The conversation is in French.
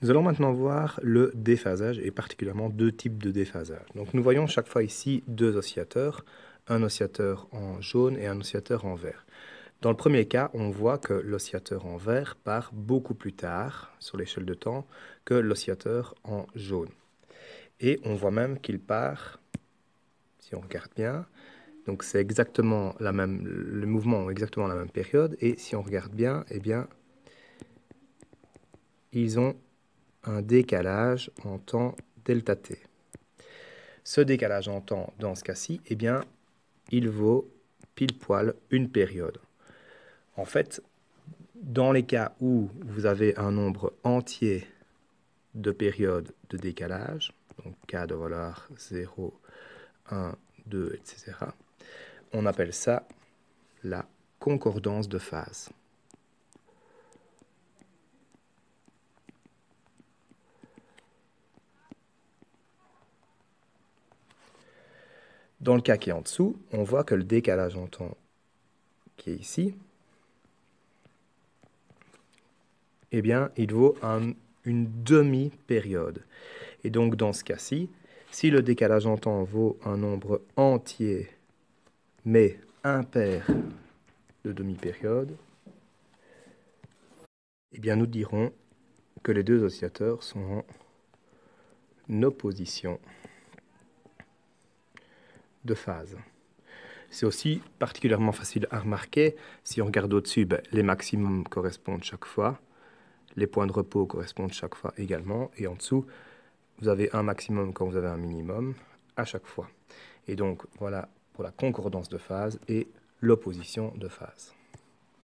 Nous allons maintenant voir le déphasage et particulièrement deux types de déphasage. Donc nous voyons chaque fois ici deux oscillateurs, un oscillateur en jaune et un oscillateur en vert. Dans le premier cas, on voit que l'oscillateur en vert part beaucoup plus tard sur l'échelle de temps que l'oscillateur en jaune. Et on voit même qu'il part, si on regarde bien, donc c'est exactement la même, le mouvement exactement la même période, et si on regarde bien, eh bien, ils ont un décalage en temps delta t. Ce décalage en temps, dans ce cas-ci, eh bien, il vaut pile poil une période. En fait, dans les cas où vous avez un nombre entier de périodes de décalage, donc k de valeur 0, 1, 2, etc., on appelle ça la concordance de phase. Dans le cas qui est en dessous, on voit que le décalage en temps qui est ici, eh bien, il vaut une demi-période. Et donc, dans ce cas-ci, si le décalage en temps vaut un nombre entier, mais impair de demi-période, eh bien, nous dirons que les deux oscillateurs sont en opposition de phase. C'est aussi particulièrement facile à remarquer. Si on regarde au-dessus, les maximums correspondent chaque fois. Les points de repos correspondent chaque fois également. Et en dessous, vous avez un maximum quand vous avez un minimum à chaque fois. Et donc, voilà pour la concordance de phase et l'opposition de phase.